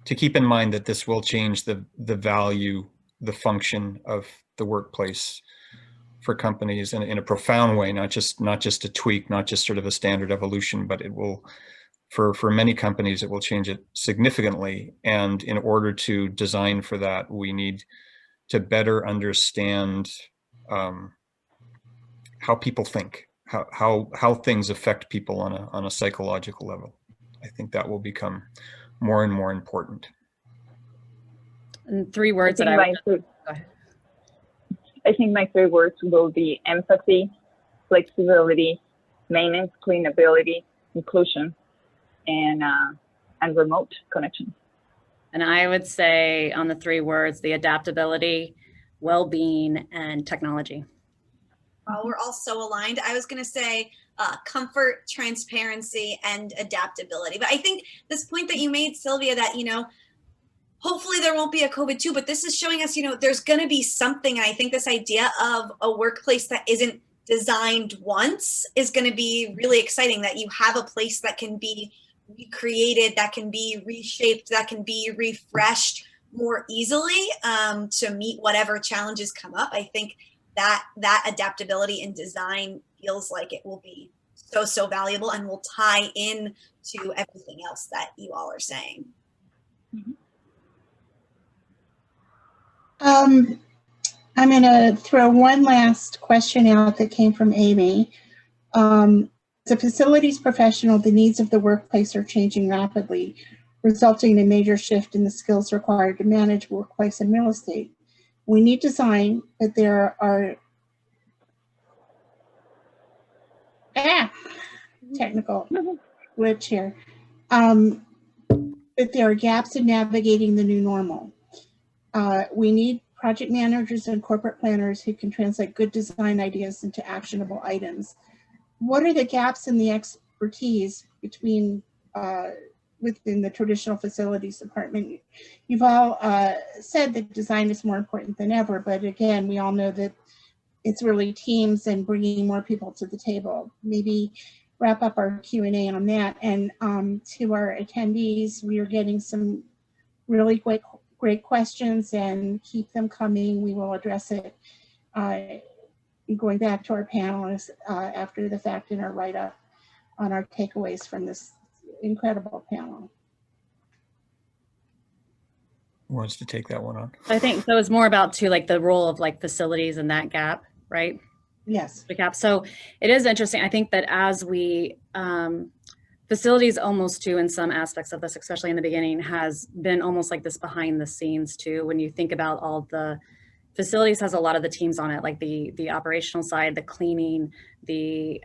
to keep in mind that this will change the value, the function of the workplace for companies in a profound way, not just a tweak, not just sort of a standard evolution, but it will, for many companies, it will change it significantly. And in order to design for that, we need to better understand how people think, how things affect people on a psychological level. I think that will become more and more important. And 3 words that go ahead. I think my 3 words will be empathy, flexibility, maintenance, cleanability, inclusion, and remote connection. And I would say on the 3 words, the adaptability, well-being, and technology. Well, we're all so aligned. I was going to say comfort, transparency, and adaptability. But I think this point that you made, Sylvia, that, you know, hopefully there won't be a COVID-2, but this is showing us, you know, there's going to be something. And I think this idea of a workplace that isn't designed once is going to be really exciting, that you have a place that can be recreated, that can be reshaped, that can be refreshed more easily to meet whatever challenges come up. I think that adaptability in design feels like it will be so valuable and will tie in to everything else that you all are saying. I'm going to throw one last question out that came from Amy. As a facilities professional, the needs of the workplace are changing rapidly, resulting in a major shift in the skills required to manage workplace and real estate. We need design, but there are technical glitch here. But there are gaps in navigating the new normal. We need project managers and corporate planners who can translate good design ideas into actionable items. What are the gaps in the expertise between within the traditional facilities department? You've all said that design is more important than ever, but again, we all know that it's really teams and bringing more people to the table. Maybe wrap up our Q&A on that. And to our attendees, we are getting some really great questions, and keep them coming. We will address it going back to our panelists after the fact in our write-up on our takeaways from this incredible panel. Who wants to take that one on? I think so. It's more about too, like the role of like facilities and that gap, right? Yes. The gap. So it is interesting. I think that as we facilities almost too, in some aspects of this, especially in the beginning, has been almost like this behind the scenes too. When you think about all the facilities, has a lot of the teams on it, like the operational side, the cleaning, the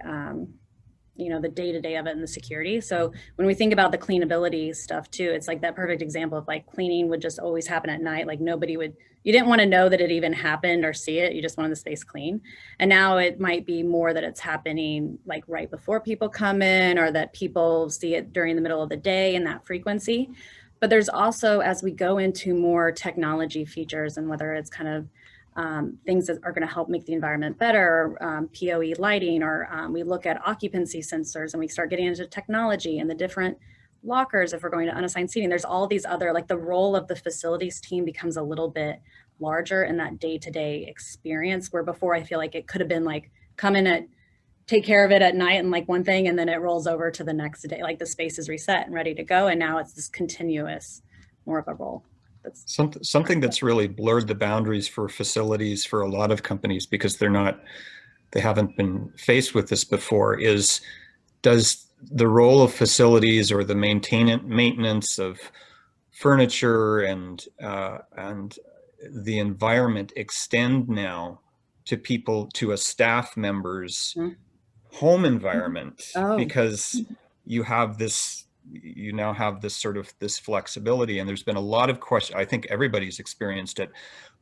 the day-to-day of it, and the security. So when we think about the cleanability stuff too, it's like that perfect example of like cleaning would just always happen at night. Like you didn't want to know that it even happened or see it. You just wanted the space clean. And now it might be more that it's happening like right before people come in, or that people see it during the middle of the day and that frequency. But there's also, as we go into more technology features, and whether it's kind of things that are going to help make the environment better, POE lighting, or we look at occupancy sensors, and we start getting into technology and the different lockers if we're going to unassigned seating. There's all these other, like the role of the facilities team becomes a little bit larger in that day-to-day experience, where before I feel like it could have been like come in at, take care of it at night and like one thing, and then it rolls over to the next day, like the space is reset and ready to go. And now it's this continuous, more of a role. Something that's really blurred the boundaries for facilities for a lot of companies, because they haven't been faced with this before, is does the role of facilities or the maintenance of furniture and the environment extend now to people, to a staff member's home environment? Because you now have this sort of this flexibility, and there's been a lot of questions. I think everybody's experienced it.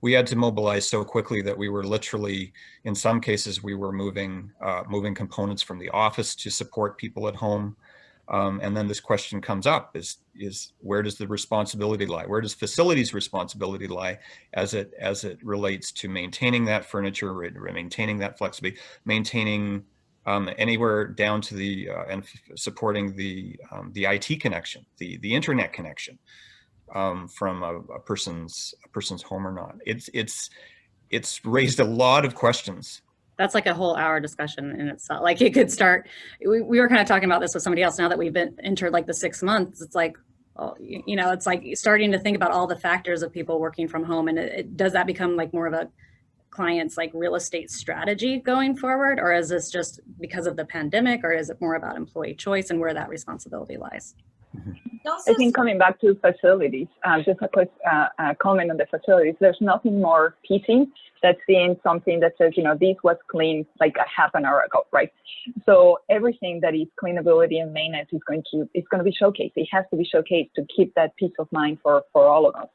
We had to mobilize so quickly that we were literally, in some cases, we were moving components from the office to support people at home. And then this question comes up: is where does the responsibility lie? Where does facilities' responsibility lie as it relates to maintaining that furniture, maintaining that flexibility, maintaining anywhere down to the and supporting the IT connection, the internet connection from a person's home or not. It's raised a lot of questions. That's like a whole hour discussion in itself. Like it could start. We were kind of talking about this with somebody else. Now that we've entered like the 6 months, it's like, well, it's like starting to think about all the factors of people working from home, and does that become like more of a client's like real estate strategy going forward, or is this just because of the pandemic, or is it more about employee choice and where that responsibility lies? I think coming back to facilities, just a quick comment on the facilities. There's nothing more PC than seeing something that says, this was cleaned like a half an hour ago, right? So everything that is cleanability and maintenance is going to be showcased. It has to be showcased to keep that peace of mind for all of us.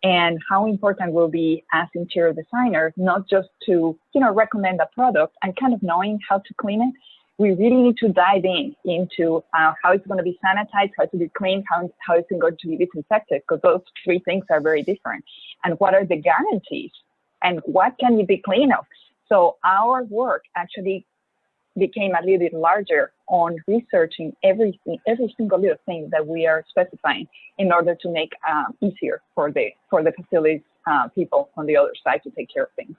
And how important will be as interior designer, not just to, recommend a product and kind of knowing how to clean it. We really need to dive into how it's going to be sanitized, how to be cleaned, how it's going to be disinfected, because those three things are very different. And what are the guarantees? And what can you be clean of? So our work actually became a little bit larger on researching every single little thing that we are specifying in order to make easier for the facilities people on the other side to take care of things.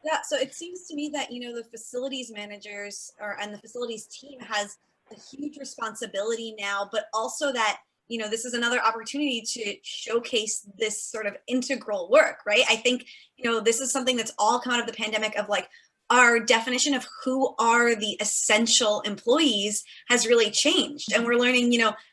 Yeah, so it seems to me that, the facilities managers and the facilities team has a huge responsibility now, but also that, this is another opportunity to showcase this sort of integral work, right? I think, this is something that's all come out of the pandemic of like, our definition of who are the essential employees has really changed. And we're learning,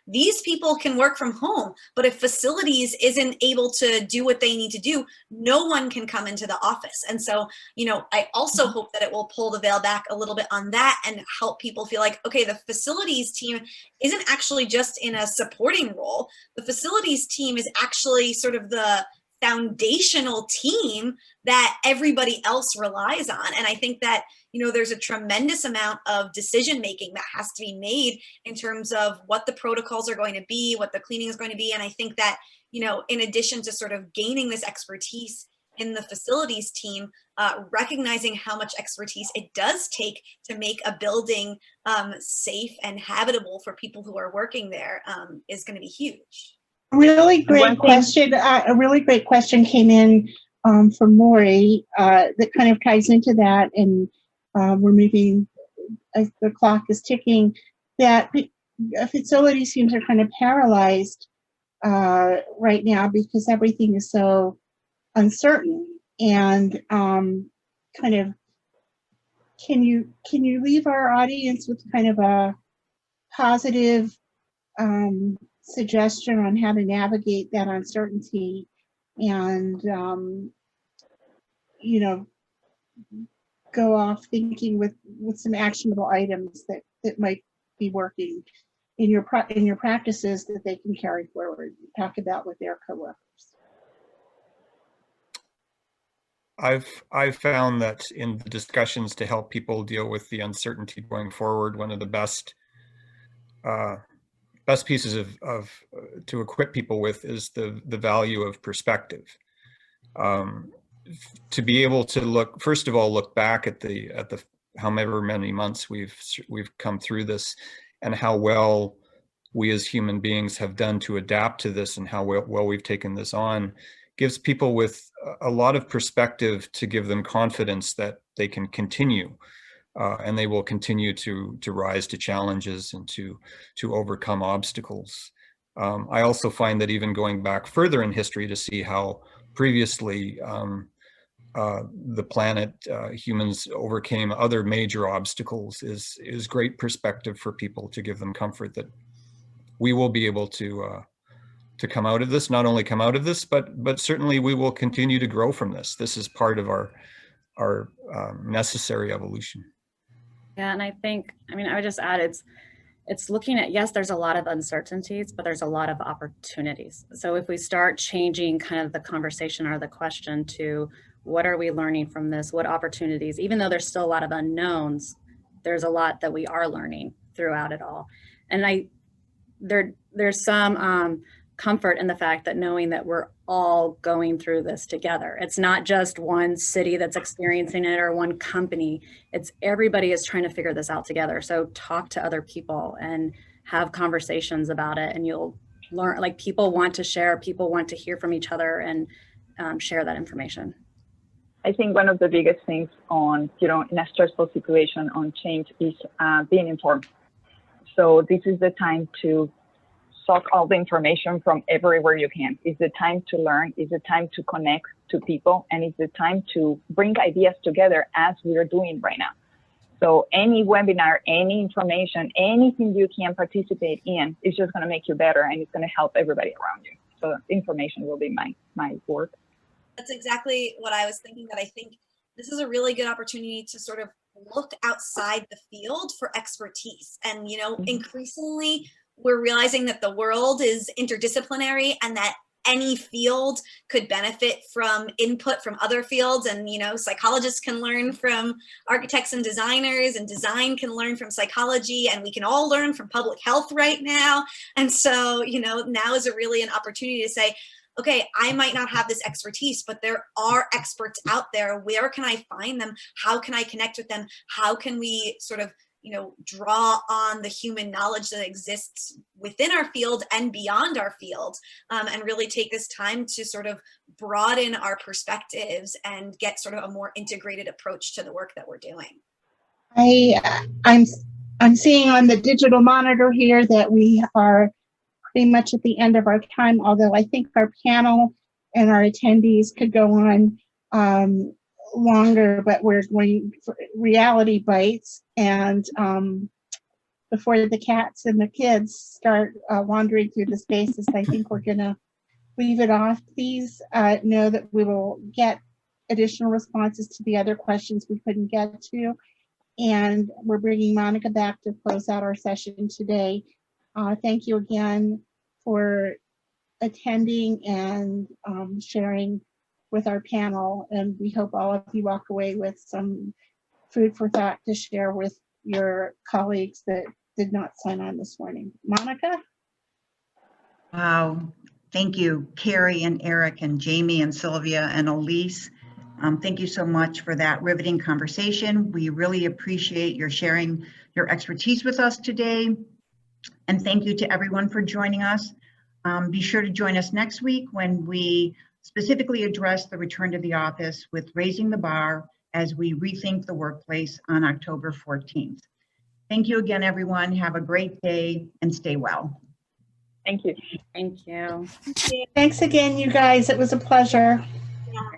these people can work from home, but if facilities isn't able to do what they need to do, no one can come into the office. And so, I also hope that it will pull the veil back a little bit on that and help people feel like, okay, the facilities team isn't actually just in a supporting role. The facilities team is actually sort of the foundational team that everybody else relies on. And I think that, there's a tremendous amount of decision making that has to be made in terms of what the protocols are going to be, what the cleaning is going to be. And I think that, in addition to sort of gaining this expertise in the facilities team, recognizing how much expertise it does take to make a building safe and habitable for people who are working there is going to be huge. Really great question. A really great question came in from Maury that kind of ties into that, and we're moving as the clock is ticking. That facilities teams are kind of paralyzed right now because everything is so uncertain. And kind of, can you leave our audience with kind of a positive suggestion on how to navigate that uncertainty and go off thinking with some actionable items that might be working in your practices that they can carry forward, talk about with their coworkers? I've found that in the discussions to help people deal with the uncertainty going forward, one of the best pieces of to equip people with is the value of perspective. To be able to look back at the however many months we've come through this, and how well we as human beings have done to adapt to this, and how well we've taken this on, gives people with a lot of perspective to give them confidence that they can continue. And they will continue to rise to challenges and to overcome obstacles. I also find that even going back further in history to see how previously the planet, humans overcame other major obstacles is great perspective for people, to give them comfort that we will be able to come out of this. Not only come out of this, but certainly we will continue to grow from this. This is part of our necessary evolution. Yeah, and I think, I would just add, it's looking at, yes, there's a lot of uncertainties, but there's a lot of opportunities. So if we start changing kind of the conversation or the question to what are we learning from this, what opportunities, even though there's still a lot of unknowns, there's a lot that we are learning throughout it all. And there's some comfort in the fact that knowing that we're all going through this together. It's not just one city that's experiencing it or one company. It's everybody is trying to figure this out together. So talk to other people and have conversations about it, and you'll learn, like, people want to share, people want to hear from each other and share that information. I think one of the biggest things on, in a stressful situation on change is being informed. So this is the time to suck all the information from everywhere you can. It's the time to learn, it's the time to connect to people, and it's the time to bring ideas together as we're doing right now. So any webinar, any information, anything you can participate in is just going to make you better, and it's going to help everybody around you. So information will be my work. That's exactly what I was thinking, that I think this is a really good opportunity to sort of look outside the field for expertise. And, increasingly, we're realizing that the world is interdisciplinary and that any field could benefit from input from other fields. And, psychologists can learn from architects and designers, and design can learn from psychology, and we can all learn from public health right now. And so, now is really an opportunity to say, okay, I might not have this expertise, but there are experts out there. Where can I find them? How can I connect with them? How can we sort of, you know, draw on the human knowledge that exists within our field and beyond our field, and really take this time to sort of broaden our perspectives and get sort of a more integrated approach to the work that we're doing. I'm seeing on the digital monitor here that we are pretty much at the end of our time, although I think our panel and our attendees could go on longer, but we're going for reality bites. And before the cats and the kids start wandering through the spaces, I think we're gonna leave it off. Please know that we will get additional responses to the other questions we couldn't get to. And we're bringing Monica back to close out our session today. Thank you again for attending and sharing with our panel. And we hope all of you walk away with some food for thought to share with your colleagues that did not sign on this morning. Monica? Wow. Thank you, Carrie and Eric and Jamie and Sylvia and Elise. Thank you so much for that riveting conversation. We really appreciate your sharing your expertise with us today. And thank you to everyone for joining us. Be sure to join us next week when we specifically address the return to the office with Raising the Bar as we rethink the workplace on October 14th. Thank you again, everyone. Have a great day and stay well. Thank you. Thank you. Thanks again, you guys. It was a pleasure. Yeah.